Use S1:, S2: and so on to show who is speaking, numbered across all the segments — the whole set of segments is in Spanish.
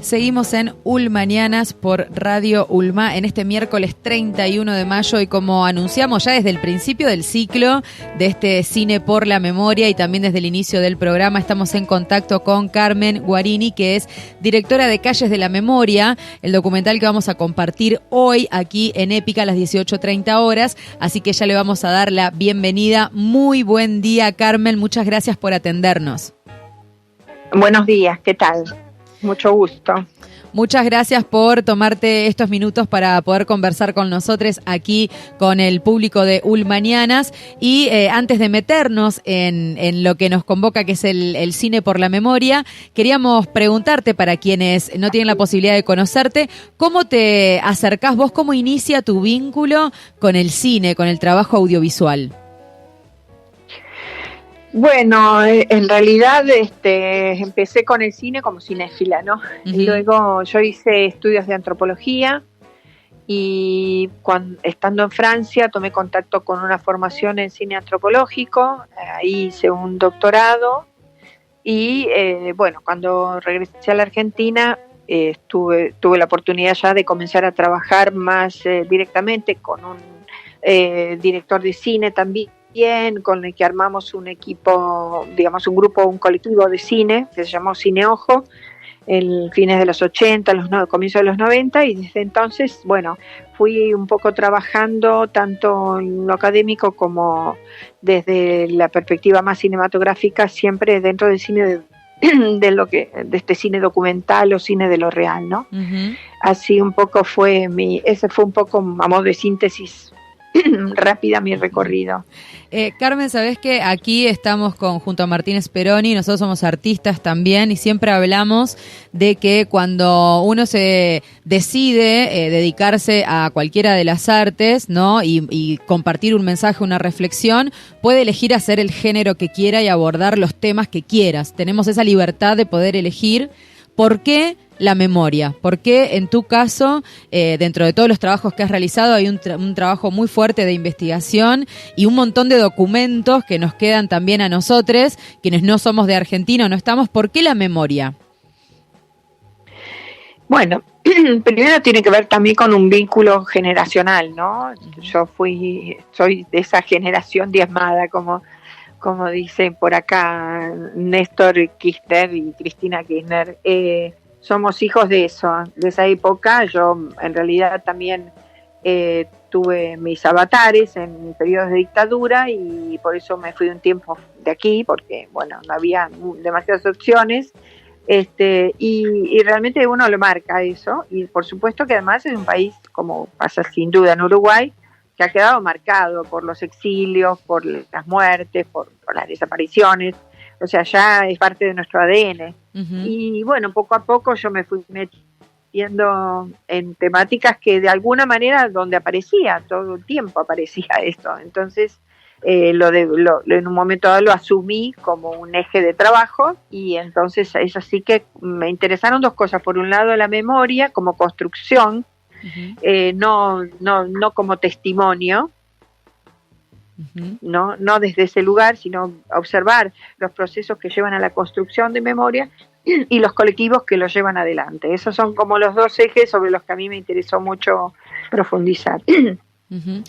S1: Seguimos en Ulmanianas por Radio Ulma en este miércoles 31 de mayo y como anunciamos ya desde el principio del ciclo de este Cine por la Memoria y también desde el inicio del programa estamos en contacto con Carmen Guarini, que es directora de Calles de la Memoria, el documental que vamos a compartir hoy aquí en Épica a las 18:30 horas, así que ya le vamos a dar la bienvenida. Muy buen día, Carmen, muchas gracias por atendernos.
S2: Buenos días, ¿qué tal? Mucho gusto.
S1: Muchas gracias por tomarte estos minutos para poder conversar con nosotros aquí con el público de Ulmanianas. Y antes de meternos en lo que nos convoca, que es el Cine por la Memoria, queríamos preguntarte, para quienes no tienen la posibilidad de conocerte, ¿cómo te acercás vos, cómo inicia tu vínculo con el cine, con el trabajo audiovisual?
S2: Bueno, en realidad empecé con el cine como cinéfila, ¿no? Uh-huh. Y luego yo hice estudios de antropología y estando en Francia tomé contacto con una formación en cine antropológico, ahí hice un doctorado y cuando regresé a la Argentina tuve la oportunidad ya de comenzar a trabajar más directamente con un director de cine también, con el que armamos un equipo, digamos un colectivo de cine que se llamó Cine Ojo, en fines de los 80, comienzos de los 90, y desde entonces, fui un poco trabajando tanto en lo académico como desde la perspectiva más cinematográfica, siempre dentro del cine de este cine documental o cine de lo real, ¿no? Uh-huh. Así un poco ese fue un poco a modo de síntesis rápida mi recorrido.
S1: Carmen, sabés que aquí estamos junto a Martín Speroni, nosotros somos artistas también y siempre hablamos de que cuando uno se decide dedicarse a cualquiera de las artes, ¿no? y compartir un mensaje, una reflexión, puede elegir hacer el género que quiera y abordar los temas que quieras. Tenemos esa libertad de poder elegir. ¿Por qué la memoria? ¿Por qué en tu caso, dentro de todos los trabajos que has realizado, hay un trabajo muy fuerte de investigación y un montón de documentos que nos quedan también a nosotros, quienes no somos de Argentina o no estamos? ¿Por qué la memoria?
S2: Bueno, primero tiene que ver también con un vínculo generacional, ¿no? Yo soy de esa generación diezmada, como dicen por acá Néstor Kirchner y Cristina Kirchner. Somos hijos de eso, de esa época. Yo en realidad también tuve mis avatares en periodos de dictadura y por eso me fui un tiempo de aquí, porque no había demasiadas opciones. Y realmente uno lo marca eso, y por supuesto que además es un país, como pasa sin duda en Uruguay, que ha quedado marcado por los exilios, por las muertes, por las desapariciones. O sea, ya es parte de nuestro ADN. Uh-huh. Y poco a poco yo me fui metiendo en temáticas que de alguna manera donde aparecía, todo el tiempo aparecía esto. Entonces, en un momento dado lo asumí como un eje de trabajo, y entonces es así que me interesaron dos cosas. Por un lado, la memoria como construcción, uh-huh. No como testimonio, uh-huh. no desde ese lugar, sino observar los procesos que llevan a la construcción de memoria y los colectivos que lo llevan adelante. Esos son como los dos ejes sobre los que a mí me interesó mucho profundizar.
S1: Uh-huh.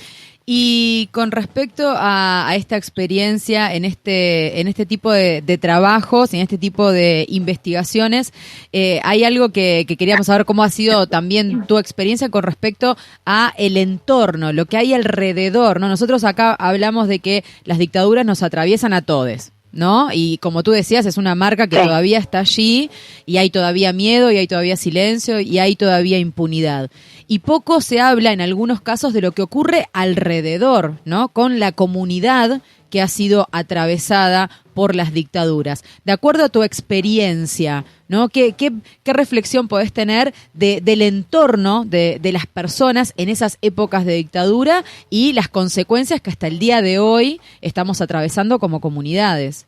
S1: Y con respecto a esta experiencia en este tipo de trabajos, en este tipo de investigaciones, hay algo que queríamos saber, cómo ha sido también tu experiencia con respecto a el entorno, lo que hay alrededor, ¿no? Nosotros acá hablamos de que las dictaduras nos atraviesan a todos, ¿no? Y como tú decías, es una marca que todavía está allí y hay todavía miedo y hay todavía silencio y hay todavía impunidad. Y poco se habla en algunos casos de lo que ocurre alrededor, ¿no? Con la comunidad que ha sido atravesada por las dictaduras. De acuerdo a tu experiencia, ¿no? ¿Qué reflexión podés tener del entorno de las personas en esas épocas de dictadura y las consecuencias que hasta el día de hoy estamos atravesando como comunidades?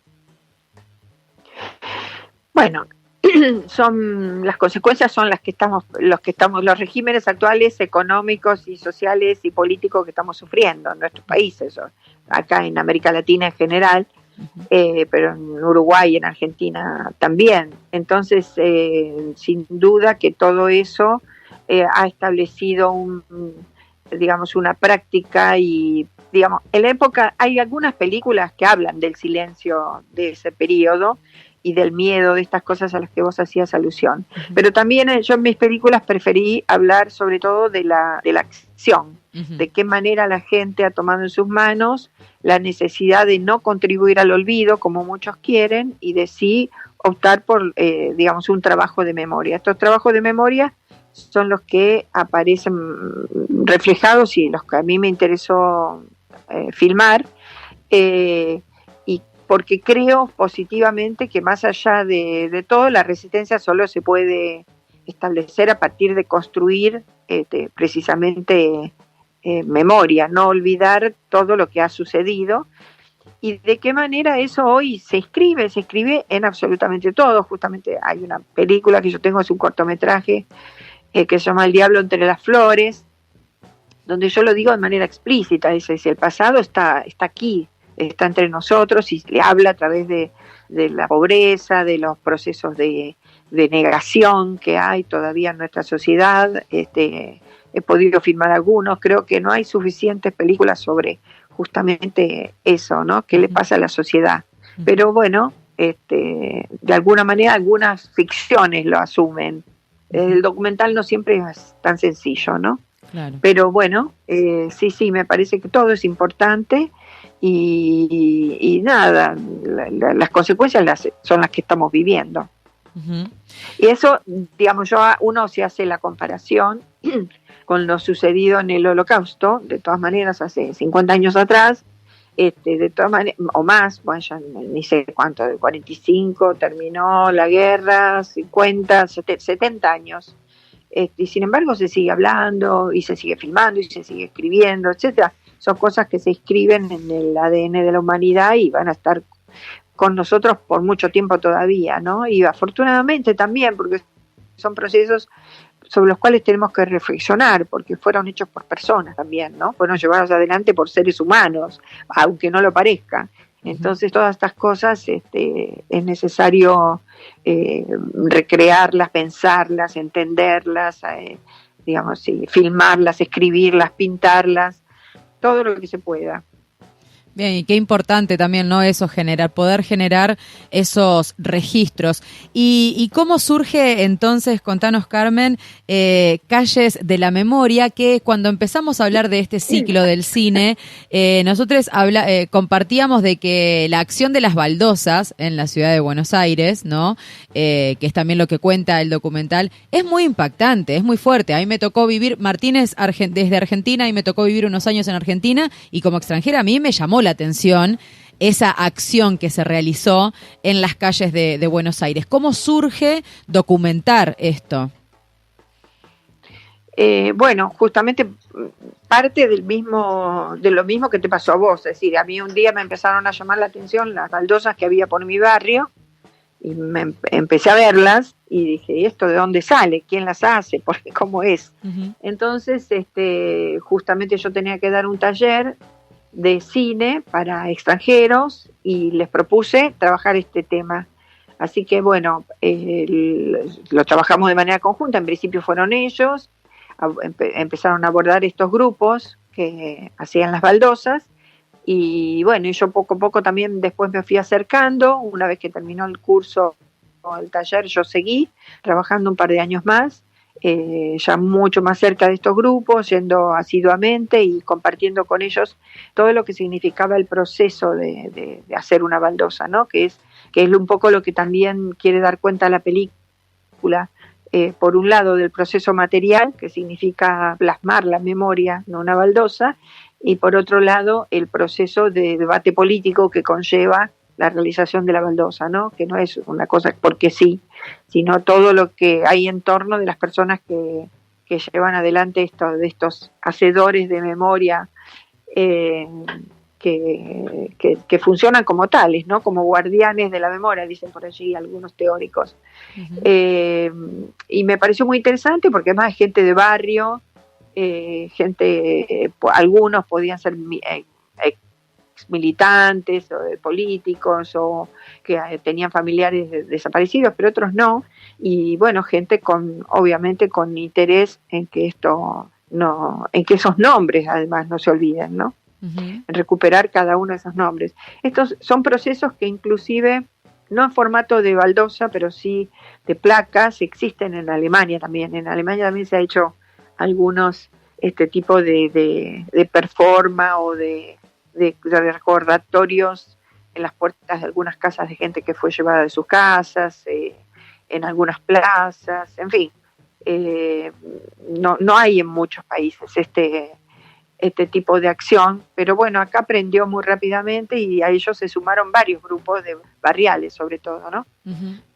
S2: Bueno, las consecuencias son los regímenes actuales económicos y sociales y políticos que estamos sufriendo en nuestros países, acá en América Latina en general, pero en Uruguay y en Argentina también. Entonces, sin duda que todo eso ha establecido digamos, una práctica y, digamos, en la época hay algunas películas que hablan del silencio de ese periodo y del miedo, de estas cosas a las que vos hacías alusión. Pero también yo en mis películas preferí hablar sobre todo de la acción, de qué manera la gente ha tomado en sus manos la necesidad de no contribuir al olvido, como muchos quieren, y de sí optar por, digamos, un trabajo de memoria. Estos trabajos de memoria son los que aparecen reflejados y los que a mí me interesó filmar, y porque creo positivamente que más allá de todo, la resistencia solo se puede establecer a partir de construir precisamente memoria, no olvidar todo lo que ha sucedido. Y de qué manera eso hoy se escribe en absolutamente todo. Justamente hay una película que yo tengo, es un cortometraje que se llama El diablo entre las flores, donde yo lo digo de manera explícita, es el pasado está aquí, está entre nosotros y le habla a través de la pobreza, de los procesos de negación que hay todavía en nuestra sociedad. He podido filmar algunos, creo que no hay suficientes películas sobre justamente eso, ¿no? ¿Qué le pasa a la sociedad? Pero bueno, de alguna manera algunas ficciones lo asumen. El documental no siempre es tan sencillo, ¿no?
S1: Claro.
S2: Pero bueno, sí, me parece que todo es importante y nada, las consecuencias son las que estamos viviendo. Y eso, digamos, uno se hace la comparación con lo sucedido en el Holocausto, de todas maneras, hace 50 años atrás, de todas maneras, o más, bueno, ya ni sé cuánto, de 45, terminó la guerra, 50, 70 años. Y sin embargo se sigue hablando, y se sigue filmando, y se sigue escribiendo, etcétera. Son cosas que se escriben en el ADN de la humanidad y van a estar con nosotros por mucho tiempo todavía, ¿no? Y afortunadamente también, porque son procesos sobre los cuales tenemos que reflexionar, porque fueron hechos por personas también, ¿no? Fueron llevados adelante por seres humanos, aunque no lo parezca. Entonces todas estas cosas es necesario recrearlas, pensarlas, entenderlas, digamos, sí, filmarlas, escribirlas, pintarlas, todo lo que se pueda.
S1: Bien, y qué importante también, ¿no? Eso, poder generar esos registros. ¿Y cómo surge entonces, contanos, Carmen, Calles de la Memoria, que cuando empezamos a hablar de este ciclo del cine, nosotros compartíamos de que la acción de las baldosas en la ciudad de Buenos Aires, ¿no? Que es también lo que cuenta el documental, es muy impactante, es muy fuerte. A mí me tocó vivir, Martínez desde Argentina, y me tocó vivir unos años en Argentina, y como extranjera a mí me llamó la atención esa acción que se realizó en las calles de Buenos Aires. ¿Cómo surge documentar esto?
S2: Bueno, justamente parte de lo mismo que te pasó a vos. Es decir, a mí un día me empezaron a llamar la atención las baldosas que había por mi barrio y empecé a verlas y dije, ¿y esto de dónde sale? ¿Quién las hace? Porque ¿cómo es? Uh-huh. Entonces, justamente yo tenía que dar un taller de cine para extranjeros y les propuse trabajar este tema. Así que bueno, lo trabajamos de manera conjunta. En principio fueron ellos, empezaron a abordar estos grupos que hacían las baldosas y bueno, y yo poco a poco también después me fui acercando. Una vez que terminó el curso o el taller, yo seguí trabajando un par de años más, ya mucho más cerca de estos grupos, yendo asiduamente y compartiendo con ellos todo lo que significaba el proceso de hacer una baldosa, ¿no? Que es un poco lo que también quiere dar cuenta la película, por un lado del proceso material, que significa plasmar la memoria de una baldosa, y por otro lado el proceso de debate político que conlleva la realización de la baldosa, ¿no? Que no es una cosa porque sí, sino todo lo que hay en torno de las personas que llevan adelante estos hacedores de memoria, que funcionan como tales, ¿no? Como guardianes de la memoria, dicen por allí algunos teóricos. Uh-huh. Y me pareció muy interesante porque además gente de barrio, algunos podían ser ex militantes o de políticos o que tenían familiares desaparecidos, pero otros no. Y bueno, gente obviamente con interés en que en que esos nombres además no se olviden, ¿no? En recuperar cada uno de esos nombres. Estos son procesos que inclusive, no en formato de baldosa, pero sí de placas, existen en Alemania también. En Alemania también se ha hecho algunos tipo de performance o de recordatorios en las puertas de algunas casas de gente que fue llevada de sus casas, en algunas plazas, en fin. No hay en muchos países este tipo de acción, pero bueno, acá aprendió muy rápidamente y a ellos se sumaron varios grupos de barriales, sobre todo, ¿no?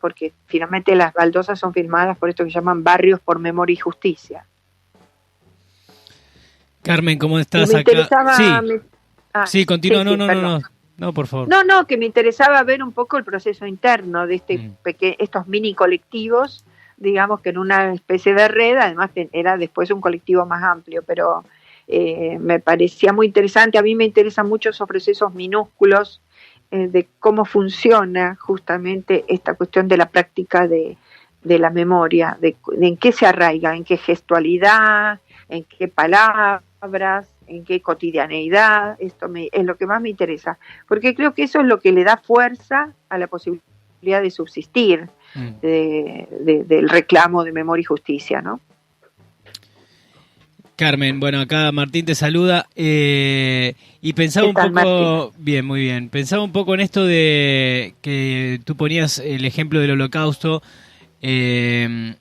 S2: Porque finalmente las baldosas son firmadas por esto que llaman barrios por memoria y justicia.
S3: Carmen, ¿cómo estás
S2: me
S3: acá?
S2: Sí,
S3: continúa, no, por favor.
S2: No, que me interesaba ver un poco el proceso interno de estos mini colectivos, digamos que en una especie de red, además era después un colectivo más amplio, pero me parecía muy interesante. A mí me interesan mucho esos procesos minúsculos de cómo funciona justamente esta cuestión de la práctica de la memoria, de en qué se arraiga, en qué gestualidad, en qué palabras, en qué cotidianeidad. Esto es lo que más me interesa, porque creo que eso es lo que le da fuerza a la posibilidad de subsistir del reclamo de memoria y justicia, ¿no?
S3: Carmen, bueno, acá Martín te saluda y pensaba un poco, Martín? Bien, muy bien, pensaba un poco en esto de que tú ponías el ejemplo del Holocausto, que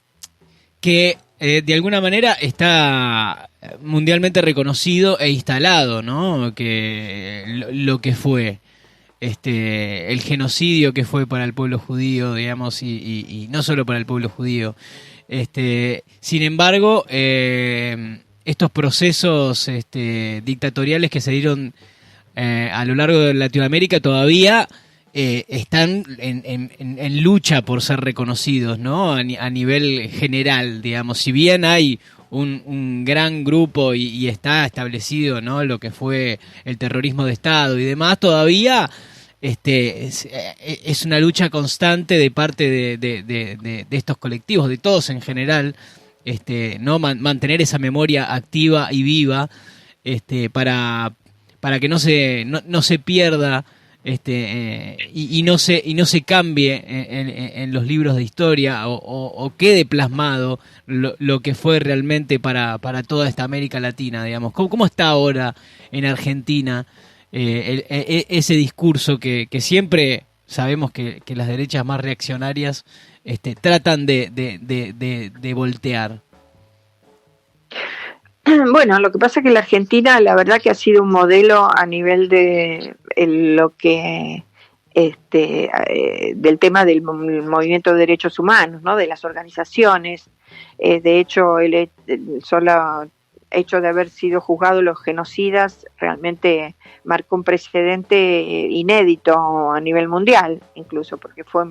S3: de alguna manera está mundialmente reconocido e instalado, ¿no? Que lo que fue el genocidio que fue para el pueblo judío, digamos, y no solo para el pueblo judío. Sin embargo, estos procesos dictatoriales que se dieron a lo largo de Latinoamérica todavía están en lucha por ser reconocidos, ¿no? A nivel general, digamos. Si bien hay un gran grupo y está establecido, ¿no?, lo que fue el terrorismo de Estado y demás, todavía es una lucha constante de parte de estos colectivos, de todos en general, no mantener esa memoria activa y viva, para que no se pierda, y no se cambie en los libros de historia o quede plasmado lo que fue realmente para toda esta América Latina, digamos. ¿Cómo está ahora en Argentina ese discurso que siempre sabemos que las derechas más reaccionarias tratan de voltear?
S2: Bueno, lo que pasa es que la Argentina, la verdad que ha sido un modelo a nivel de lo que del tema del movimiento de derechos humanos, ¿no?, de las organizaciones. De hecho, el solo hecho de haber sido juzgados los genocidas realmente marcó un precedente inédito a nivel mundial, incluso porque fue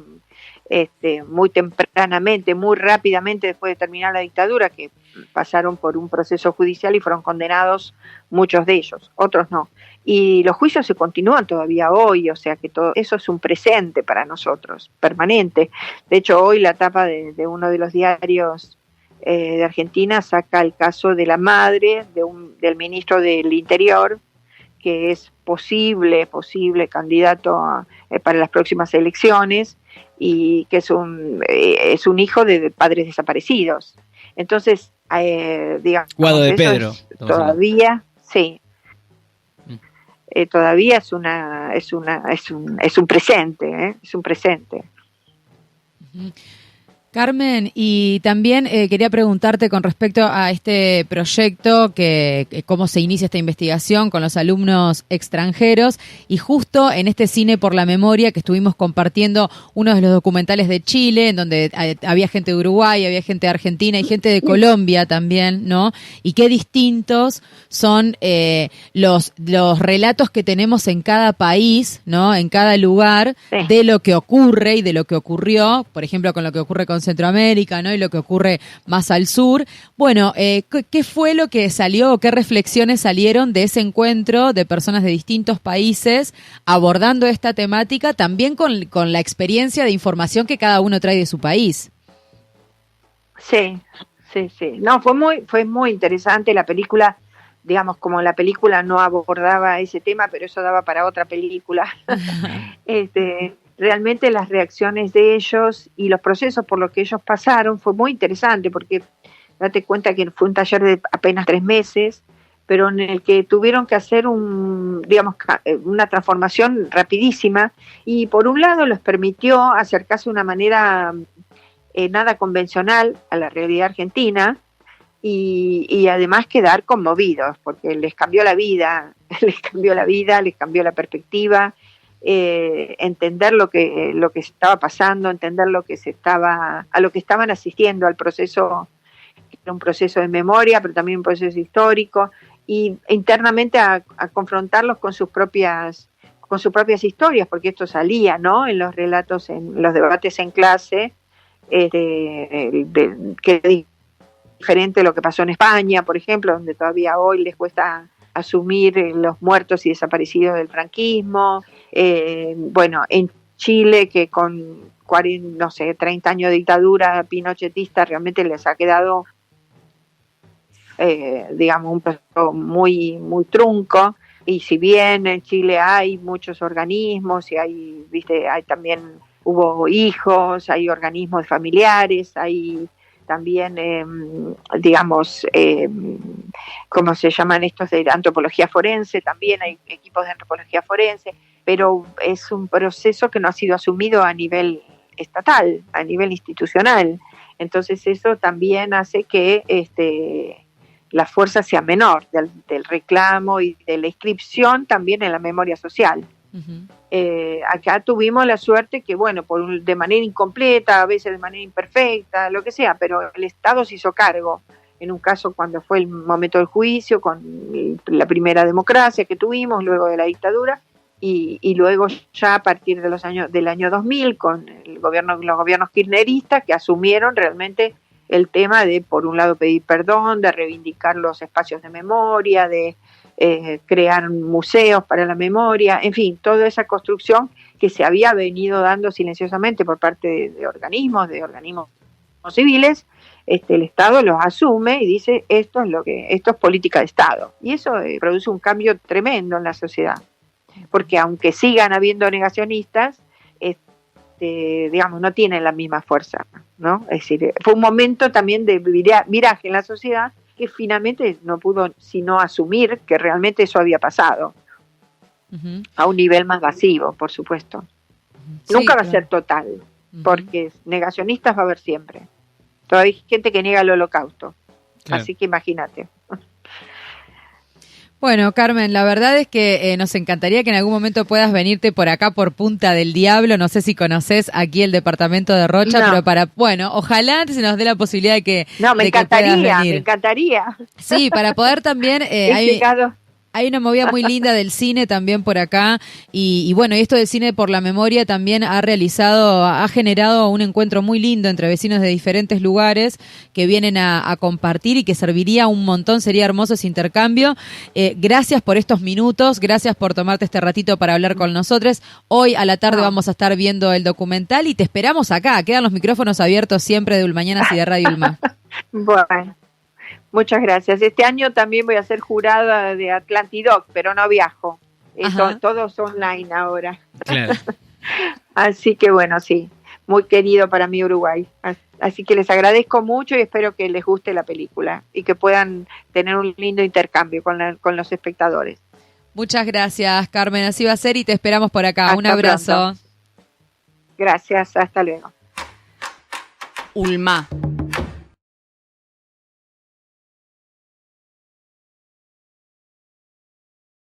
S2: muy tempranamente, muy rápidamente después de terminar la dictadura, que pasaron por un proceso judicial y fueron condenados muchos de ellos, otros no. Y los juicios se continúan todavía hoy, o sea que todo eso es un presente para nosotros, permanente. De hecho, hoy la tapa de uno de los diarios de Argentina saca el caso de la madre del ministro del Interior, que es posible candidato para las próximas elecciones, y que es un hijo de padres desaparecidos. Entonces, digamos,
S3: Guado de Pedro,
S2: todavía, sí, todavía es un presente, es un presente.
S1: Carmen, y también quería preguntarte con respecto a este proyecto, que cómo se inicia esta investigación con los alumnos extranjeros, y justo en este Cine por la Memoria que estuvimos compartiendo uno de los documentales de Chile, en donde había gente de Uruguay, había gente de Argentina y gente de Colombia también, ¿no? Y qué distintos son los relatos que tenemos en cada país, ¿no?, en cada lugar, sí, de lo que ocurre y de lo que ocurrió, por ejemplo, con lo que ocurre con con Centroamérica, ¿no? Y lo que ocurre más al sur. Bueno, ¿qué fue lo que salió, qué reflexiones salieron de ese encuentro de personas de distintos países abordando esta temática, también con la experiencia de información que cada uno trae de su país?
S2: Sí. No, fue muy interesante la película. Digamos, como la película no abordaba ese tema, pero eso daba para otra película. Realmente las reacciones de ellos y los procesos por los que ellos pasaron fue muy interesante, porque date cuenta que fue un taller de apenas 3 meses, pero en el que tuvieron que hacer una transformación rapidísima, y por un lado les permitió acercarse de una manera nada convencional a la realidad argentina, y además quedar conmovidos, porque les cambió la vida, les cambió la perspectiva, entender lo que estaba pasando, entender a lo que estaban asistiendo, al proceso, era un proceso de memoria, pero también un proceso histórico, y internamente a confrontarlos con sus propias historias, porque esto salía, ¿no?, en los relatos, en los debates en clase, que diferente de lo que pasó en España, por ejemplo, donde todavía hoy les cuesta asumir los muertos y desaparecidos del franquismo. Bueno, en Chile, que con 30 años de dictadura pinochetista realmente les ha quedado, digamos, un proceso muy, muy trunco. Y si bien en Chile hay muchos organismos y hay también, hubo hijos, hay organismos familiares, hay también, ¿cómo se llaman estos? De antropología forense, también hay equipos de antropología forense, pero es un proceso que no ha sido asumido a nivel estatal, a nivel institucional. Entonces eso también hace que la fuerza sea menor del reclamo y de la inscripción también en la memoria social. Uh-huh. Acá tuvimos la suerte que, bueno, de manera incompleta, a veces de manera imperfecta, lo que sea, pero el Estado se hizo cargo. En un caso, cuando fue el momento del juicio, con la primera democracia que tuvimos, luego de la dictadura, y luego ya a partir de del año 2000, con los gobiernos kirchneristas, que asumieron realmente el tema de, por un lado, pedir perdón, de reivindicar los espacios de memoria, de crear museos para la memoria, en fin, toda esa construcción que se había venido dando silenciosamente por parte de organismos civiles. El Estado los asume y dice, esto es política de Estado, y eso produce un cambio tremendo en la sociedad, porque aunque sigan habiendo negacionistas, digamos, no tienen la misma fuerza, ¿no? Es decir, fue un momento también de viraje en la sociedad, que finalmente no pudo sino asumir que realmente eso había pasado. Uh-huh. A un nivel más masivo, por supuesto. Sí, nunca va a ser total, uh-huh, porque negacionistas va a haber siempre. Todavía hay gente que niega el Holocausto, claro. Así que imagínate.
S1: Bueno, Carmen, la verdad es que nos encantaría que en algún momento puedas venirte por acá, por Punta del Diablo. No sé si conoces aquí el departamento de Rocha, no. Pero ojalá se nos dé la posibilidad de que
S2: me encantaría.
S1: Sí, para poder también... Hay una movida muy linda del cine también por acá, y bueno, esto del cine por la memoria también ha generado un encuentro muy lindo entre vecinos de diferentes lugares que vienen a compartir, y que serviría un montón, sería hermoso ese intercambio. Gracias por estos minutos, gracias por tomarte este ratito para hablar con nosotros. Hoy a la tarde vamos a estar viendo el documental y te esperamos acá, quedan los micrófonos abiertos siempre de Ulmañanas y de Radio Ulma.
S2: Bueno. Muchas gracias. Este año también voy a ser jurada de Atlantidoc, pero no viajo. Todo es online ahora.
S3: Claro.
S2: Así que bueno, sí, muy querido para mí Uruguay. Así que les agradezco mucho y espero que les guste la película y que puedan tener un lindo intercambio con los espectadores.
S1: Muchas gracias, Carmen. Así va a ser y te esperamos por acá.
S2: Hasta
S1: un abrazo.
S2: Pronto. Gracias, hasta luego.
S1: Ulma.